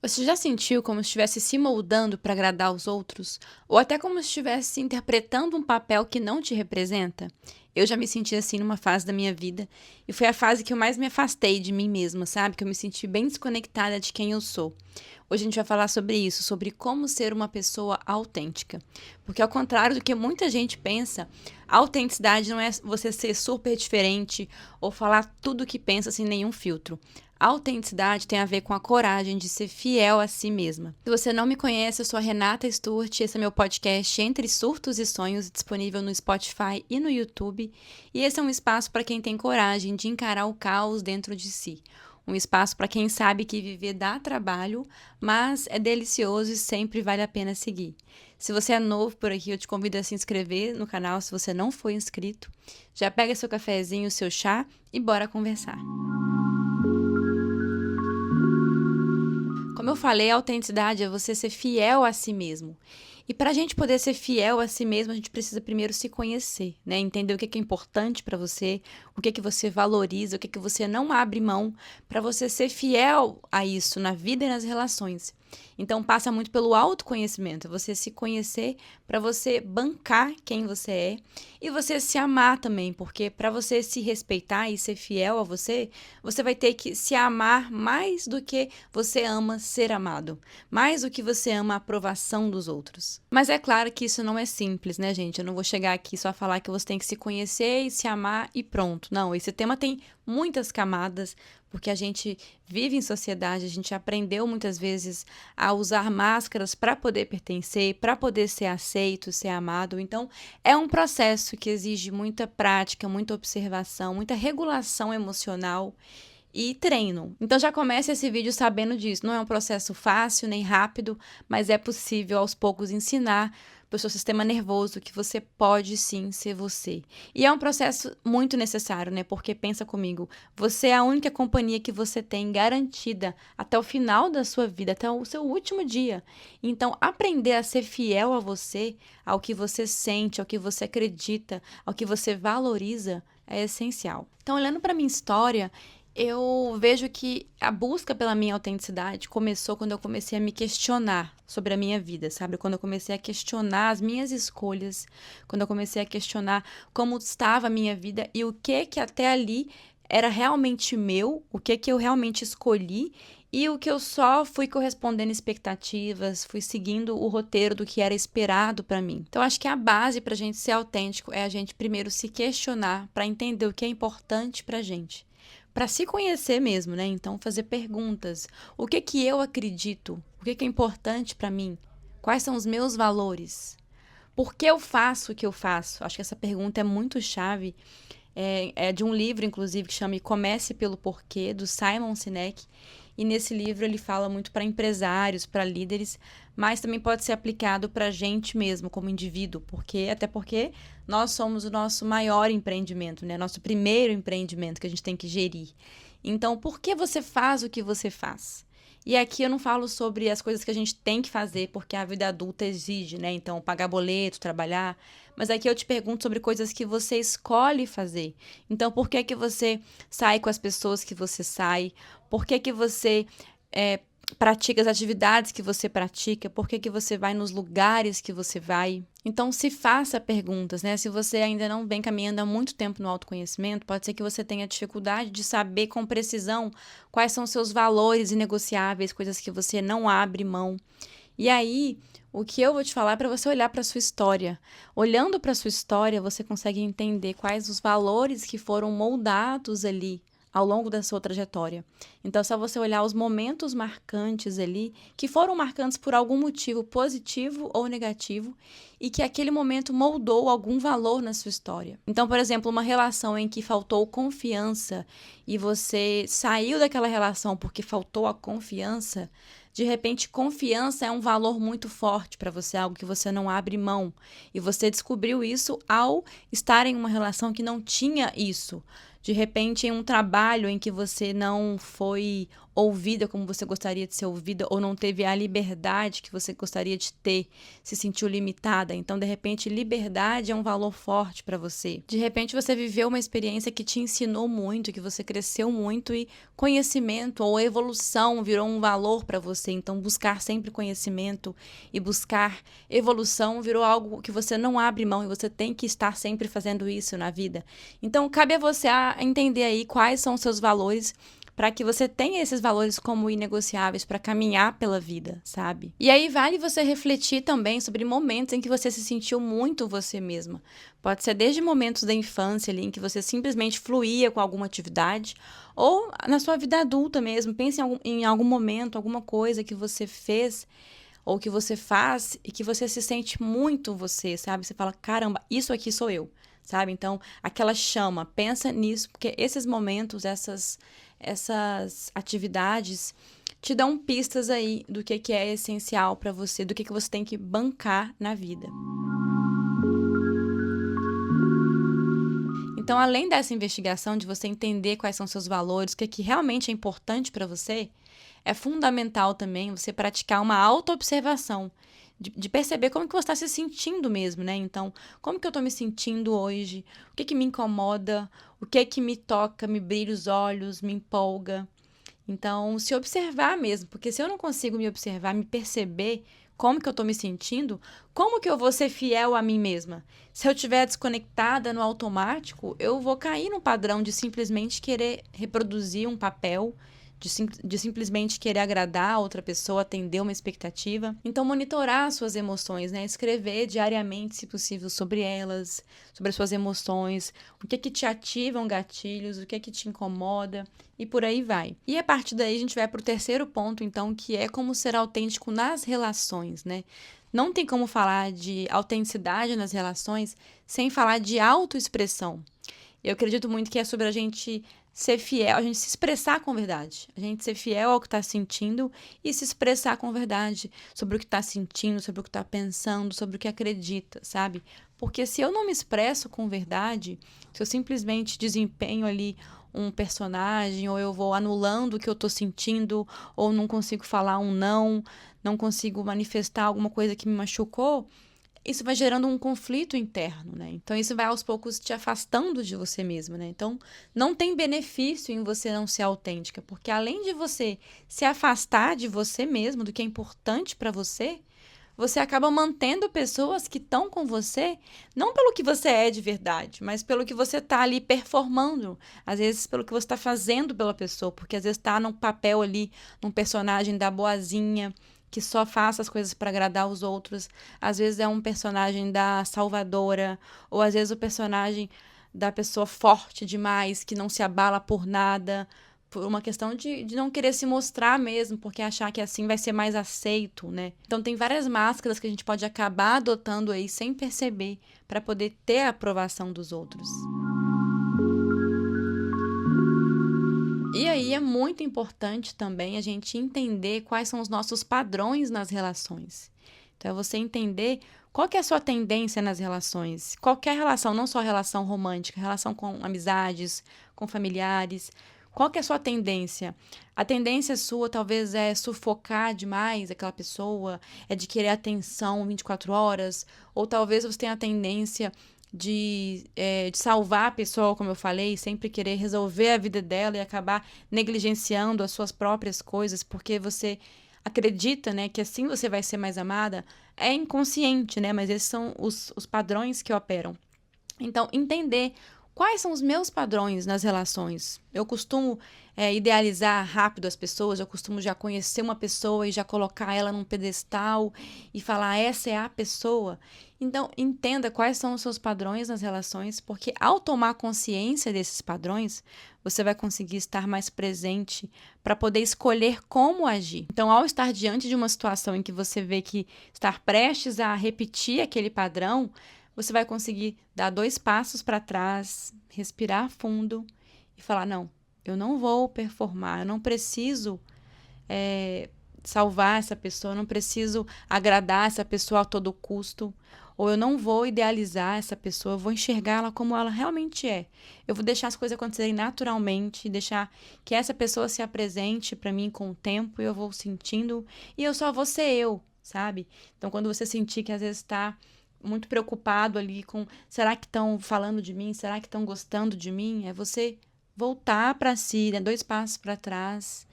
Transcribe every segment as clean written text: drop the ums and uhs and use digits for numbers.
Você já sentiu como se estivesse se moldando para agradar os outros? Ou até como se estivesse interpretando um papel que não te representa? Eu já me senti assim numa fase da minha vida e foi a fase que eu mais me afastei de mim mesma, sabe? Que eu me senti bem desconectada de quem eu sou. Hoje a gente vai falar sobre isso, sobre como ser uma pessoa autêntica. Porque ao contrário do que muita gente pensa, a autenticidade não é você ser super diferente ou falar tudo o que pensa sem nenhum filtro. A autenticidade tem a ver com a coragem de ser fiel a si mesma. Se você não me conhece, eu sou a Renata Sturti, esse é meu podcast Entre Surtos e Sonhos, disponível no Spotify e no YouTube. E esse é um espaço para quem tem coragem de encarar o caos dentro de si. Um espaço para quem sabe que viver dá trabalho, mas é delicioso e sempre vale a pena seguir. Se você é novo por aqui, eu te convido a se inscrever no canal se você não for inscrito. Já pega seu cafezinho, seu chá e bora conversar. Como eu falei, a autenticidade é você ser fiel a si mesmo. E para a gente poder ser fiel a si mesmo, a gente precisa primeiro se conhecer, né? Entender o que é importante para você, o que você valoriza, o que você não abre mão, para você ser fiel a isso na vida e nas relações. Então passa muito pelo autoconhecimento, você se conhecer para você bancar quem você é e você se amar também, porque para você se respeitar e ser fiel a você, você vai ter que se amar mais do que você ama ser amado, mais do que você ama a aprovação dos outros. Mas é claro que isso não é simples, né, gente? Eu não vou chegar aqui só falar que você tem que se conhecer e se amar e pronto. Não, esse tema tem muitas camadas, porque a gente vive em sociedade, a gente aprendeu muitas vezes a usar máscaras para poder pertencer, para poder ser aceito, ser amado. Então, é um processo que exige muita prática, muita observação, muita regulação emocional e treino. Então já comece esse vídeo sabendo disso. Não é um processo fácil nem rápido, mas é possível aos poucos ensinar para o seu sistema nervoso que você pode sim ser você. E é um processo muito necessário, né? Porque pensa comigo, você é a única companhia que você tem garantida até o final da sua vida, até o seu último dia. Então, aprender a ser fiel a você, ao que você sente, ao que você acredita, ao que você valoriza, é essencial. Então, olhando para minha história, eu vejo que a busca pela minha autenticidade começou quando eu comecei a me questionar sobre a minha vida, sabe? Quando eu comecei a questionar as minhas escolhas, quando eu comecei a questionar como estava a minha vida e o que até ali era realmente meu, o que eu realmente escolhi e o que eu só fui correspondendo expectativas, fui seguindo o roteiro do que era esperado para mim. Então, acho que a base para a gente ser autêntico é a gente primeiro se questionar para entender o que é importante para a gente para se conhecer mesmo, né? Então, fazer perguntas. O que eu acredito? O que é importante para mim? Quais são os meus valores? Por que eu faço o que eu faço? Acho que essa pergunta é muito chave. É de um livro, inclusive, que chama Comece pelo Porquê, do Simon Sinek. E nesse livro ele fala muito para empresários, para líderes, mas também pode ser aplicado para a gente mesmo, como indivíduo, até porque nós somos o nosso maior empreendimento, né? Nosso primeiro empreendimento que a gente tem que gerir. Então, por que você faz o que você faz? E aqui eu não falo sobre as coisas que a gente tem que fazer porque a vida adulta exige, né? Então, pagar boleto, trabalhar. Mas aqui eu te pergunto sobre coisas que você escolhe fazer. Então, por que que você sai com as pessoas que você sai? Por que que você pratica as atividades que você pratica? Por que que você vai nos lugares que você vai? Então, se faça perguntas, né? Se você ainda não vem caminhando há muito tempo no autoconhecimento, pode ser que você tenha dificuldade de saber com precisão quais são os seus valores inegociáveis, coisas que você não abre mão. E aí, o que eu vou te falar é para você olhar para a sua história. Olhando para a sua história, você consegue entender quais os valores que foram moldados ali ao longo da sua trajetória. Então, é só você olhar os momentos marcantes ali, que foram marcantes por algum motivo positivo ou negativo, e que aquele momento moldou algum valor na sua história. Então, por exemplo, uma relação em que faltou confiança e você saiu daquela relação porque faltou a confiança, de repente, confiança é um valor muito forte para você, algo que você não abre mão. E você descobriu isso ao estar em uma relação que não tinha isso. De repente, em um trabalho em que você não foi ouvida como você gostaria de ser ouvida, ou não teve a liberdade que você gostaria de ter, se sentiu limitada. Então, de repente, liberdade é um valor forte para você. De repente, você viveu uma experiência que te ensinou muito, que você cresceu muito e conhecimento ou evolução virou um valor para você. Então, buscar sempre conhecimento e buscar evolução virou algo que você não abre mão e você tem que estar sempre fazendo isso na vida. Então, cabe a você entender aí quais são os seus valores para que você tenha esses valores como inegociáveis para caminhar pela vida, sabe? E aí vale você refletir também sobre momentos em que você se sentiu muito você mesma. Pode ser desde momentos da infância ali, em que você simplesmente fluía com alguma atividade, ou na sua vida adulta mesmo. Pense em algum momento, alguma coisa que você fez ou que você faz e que você se sente muito você, sabe? Você fala, caramba, isso aqui sou eu, sabe? Então, aquela chama, pensa nisso, porque esses momentos, essas atividades te dão pistas aí do que é essencial para você, do que você tem que bancar na vida. Então, além dessa investigação de você entender quais são seus valores, o que realmente é importante para você, é fundamental também você praticar uma autoobservação, de perceber como que você está se sentindo mesmo, né? Então, como que eu estou me sentindo hoje? O que me incomoda? O que me toca, me brilha os olhos, me empolga? Então, se observar mesmo, porque se eu não consigo me observar, me perceber como que eu estou me sentindo, como que eu vou ser fiel a mim mesma? Se eu estiver desconectada no automático, eu vou cair no padrão de simplesmente querer reproduzir um papel, de simplesmente querer agradar a outra pessoa, atender uma expectativa. Então, monitorar as suas emoções, né? Escrever diariamente, se possível, sobre elas, sobre as suas emoções, o que te ativam gatilhos, o que te incomoda e por aí vai. E a partir daí a gente vai para o terceiro ponto, então, que é como ser autêntico nas relações, né? Não tem como falar de autenticidade nas relações sem falar de autoexpressão. Eu acredito muito que é sobre a gente ser fiel, a gente se expressar com verdade. A gente ser fiel ao que está sentindo e se expressar com verdade sobre o que está sentindo, sobre o que está pensando, sobre o que acredita, sabe? Porque se eu não me expresso com verdade, se eu simplesmente desempenho ali um personagem, ou eu vou anulando o que eu estou sentindo, ou não consigo falar um não consigo manifestar alguma coisa que me machucou, isso vai gerando um conflito interno, né? Então, isso vai aos poucos te afastando de você mesmo, né? Então, não tem benefício em você não ser autêntica, porque além de você se afastar de você mesmo, do que é importante para você, você acaba mantendo pessoas que estão com você, não pelo que você é de verdade, mas pelo que você está ali performando. Às vezes, pelo que você está fazendo pela pessoa, porque às vezes está num papel ali, num personagem da boazinha, que só faça as coisas para agradar os outros. Às vezes é um personagem da salvadora, ou às vezes o personagem da pessoa forte demais, que não se abala por nada, por uma questão de não querer se mostrar mesmo, porque achar que assim vai ser mais aceito, né? Então tem várias máscaras que a gente pode acabar adotando aí sem perceber, para poder ter a aprovação dos outros. E aí é muito importante também a gente entender quais são os nossos padrões nas relações. Então, é você entender qual que é a sua tendência nas relações. Qualquer relação, não só relação romântica, relação com amizades, com familiares. Qual que é a sua tendência? A tendência sua talvez é sufocar demais aquela pessoa, é de querer atenção 24 horas, ou talvez você tenha a tendência de salvar a pessoa, como eu falei, sempre querer resolver a vida dela e acabar negligenciando as suas próprias coisas, porque você acredita, né, que assim você vai ser mais amada. É inconsciente, né, mas esses são os padrões que operam. Então, entender quais são os meus padrões nas relações. Eu costumo idealizar rápido as pessoas, eu costumo já conhecer uma pessoa e já colocar ela num pedestal e falar, essa é a pessoa. Então, entenda quais são os seus padrões nas relações, porque ao tomar consciência desses padrões, você vai conseguir estar mais presente para poder escolher como agir. Então, ao estar diante de uma situação em que você vê que estar prestes a repetir aquele padrão, você vai conseguir dar 2 passos para trás, respirar fundo e falar, não, eu não vou performar, eu não preciso salvar essa pessoa, eu não preciso agradar essa pessoa a todo custo. Ou eu não vou idealizar essa pessoa, eu vou enxergar ela como ela realmente é. Eu vou deixar as coisas acontecerem naturalmente, deixar que essa pessoa se apresente para mim com o tempo e eu vou sentindo, e eu só vou ser eu, sabe? Então, quando você sentir que às vezes está muito preocupado ali com, será que estão falando de mim? Será que estão gostando de mim? É você voltar para si, né? 2 passos para trás.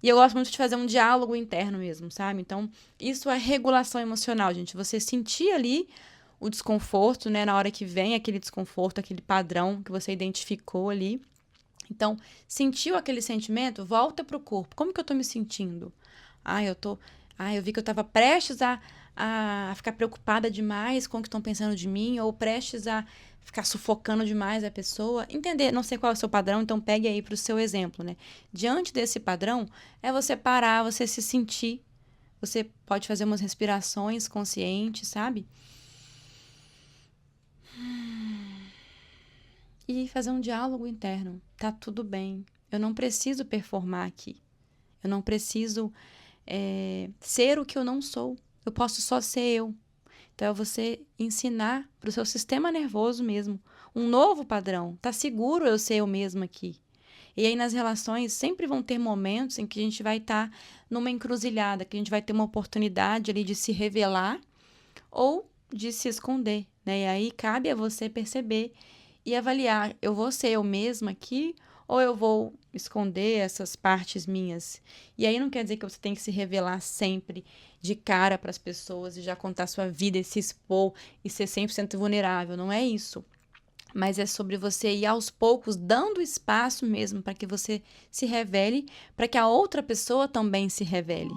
E eu gosto muito de fazer um diálogo interno mesmo, sabe? Então, isso é regulação emocional, gente. Você sentir ali o desconforto, né? Na hora que vem aquele desconforto, aquele padrão que você identificou ali. Então, sentiu aquele sentimento, volta pro corpo. Como que eu tô me sentindo? Eu vi que eu tava prestes a ficar preocupada demais com o que estão pensando de mim, ou prestes a ficar sufocando demais a pessoa. Entender, não sei qual é o seu padrão, então pegue aí pro seu exemplo, né? Diante desse padrão, é você parar, você se sentir. Você pode fazer umas respirações conscientes, sabe? E fazer um diálogo interno. Tá tudo bem. Eu não preciso performar aqui. Eu não preciso ser o que eu não sou. Eu posso só ser eu. Então, é você ensinar para o seu sistema nervoso mesmo um novo padrão. Tá seguro eu ser eu mesma aqui. E aí, nas relações, sempre vão ter momentos em que a gente vai estar numa encruzilhada, que a gente vai ter uma oportunidade ali de se revelar ou de se esconder, né? E aí, cabe a você perceber e avaliar, eu vou ser eu mesma aqui ou eu vou esconder essas partes minhas? E aí não quer dizer que você tem que se revelar sempre de cara para as pessoas e já contar sua vida e se expor e ser 100% vulnerável, não é isso. Mas é sobre você ir aos poucos dando espaço mesmo para que você se revele, para que a outra pessoa também se revele.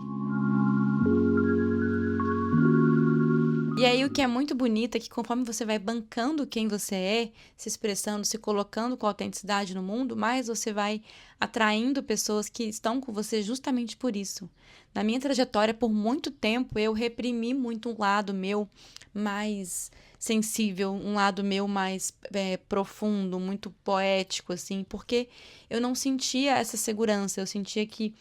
E aí o que é muito bonito é que conforme você vai bancando quem você é, se expressando, se colocando com autenticidade no mundo, mais você vai atraindo pessoas que estão com você justamente por isso. Na minha trajetória, por muito tempo, eu reprimi muito um lado meu mais sensível, um lado meu mais profundo, muito poético, assim, porque eu não sentia essa segurança, eu sentia que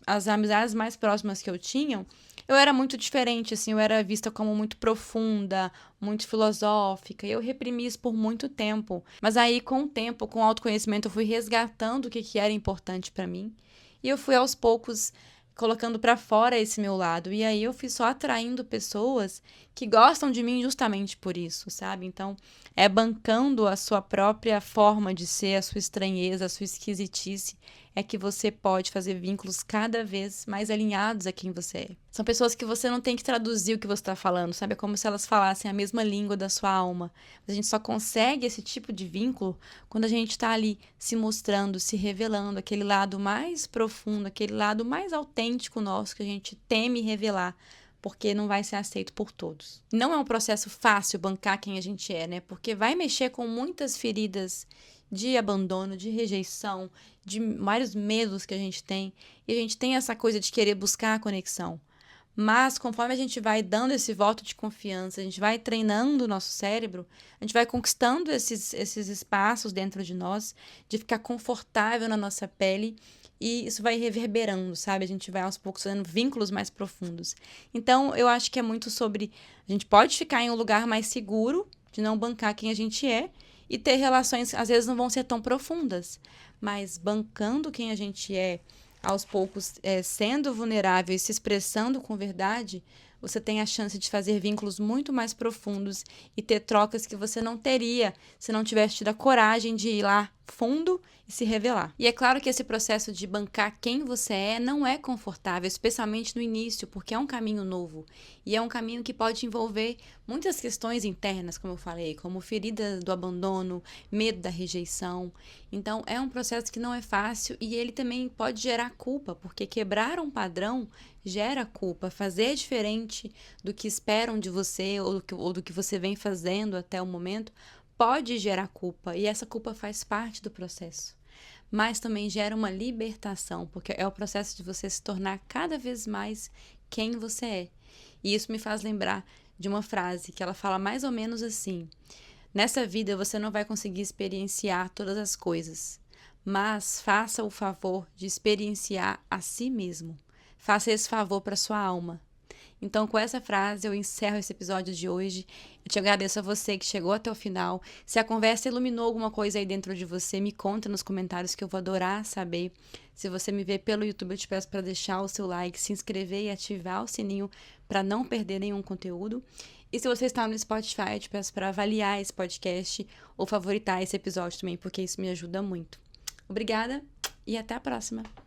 as amizades mais próximas que eu tinha, eu era muito diferente, assim, eu era vista como muito profunda, muito filosófica, e eu reprimi isso por muito tempo. Mas aí, com o tempo, com o autoconhecimento, eu fui resgatando o que era importante para mim, e eu fui aos poucos colocando para fora esse meu lado, e aí eu fui só atraindo pessoas que gostam de mim justamente por isso, sabe? Então, é bancando a sua própria forma de ser, a sua estranheza, a sua esquisitice, é que você pode fazer vínculos cada vez mais alinhados a quem você é. São pessoas que você não tem que traduzir o que você está falando, sabe? É como se elas falassem a mesma língua da sua alma. Mas a gente só consegue esse tipo de vínculo quando a gente está ali se mostrando, se revelando, aquele lado mais profundo, aquele lado mais autêntico nosso que a gente teme revelar, porque não vai ser aceito por todos. Não é um processo fácil bancar quem a gente é, né? Porque vai mexer com muitas feridas de abandono, de rejeição, de vários medos que a gente tem. E a gente tem essa coisa de querer buscar a conexão. Mas conforme a gente vai dando esse voto de confiança, a gente vai treinando o nosso cérebro, a gente vai conquistando esses espaços dentro de nós, de ficar confortável na nossa pele, e isso vai reverberando, sabe? A gente vai aos poucos fazendo vínculos mais profundos. Então, eu acho que é muito sobre... A gente pode ficar em um lugar mais seguro, de não bancar quem a gente é, e ter relações, às vezes, não vão ser tão profundas, mas bancando quem a gente é, aos poucos, sendo vulnerável e se expressando com verdade, você tem a chance de fazer vínculos muito mais profundos e ter trocas que você não teria se não tivesse tido a coragem de ir lá fundo e se revelar. E é claro que esse processo de bancar quem você é não é confortável, especialmente no início, porque é um caminho novo. E é um caminho que pode envolver muitas questões internas, como eu falei, como ferida do abandono, medo da rejeição. Então, é um processo que não é fácil e ele também pode gerar culpa, porque quebrar um padrão gera culpa. Fazer diferente do que esperam de você ou do que você vem fazendo até o momento pode gerar culpa, e essa culpa faz parte do processo. Mas também gera uma libertação, porque é o processo de você se tornar cada vez mais quem você é. E isso me faz lembrar de uma frase que ela fala mais ou menos assim: nessa vida você não vai conseguir experienciar todas as coisas, mas faça o favor de experienciar a si mesmo. Faça esse favor para sua alma. Então, com essa frase, eu encerro esse episódio de hoje. Eu te agradeço a você que chegou até o final. Se a conversa iluminou alguma coisa aí dentro de você, me conta nos comentários que eu vou adorar saber. Se você me vê pelo YouTube, eu te peço para deixar o seu like, se inscrever e ativar o sininho para não perder nenhum conteúdo. E se você está no Spotify, eu te peço para avaliar esse podcast ou favoritar esse episódio também, porque isso me ajuda muito. Obrigada e até a próxima!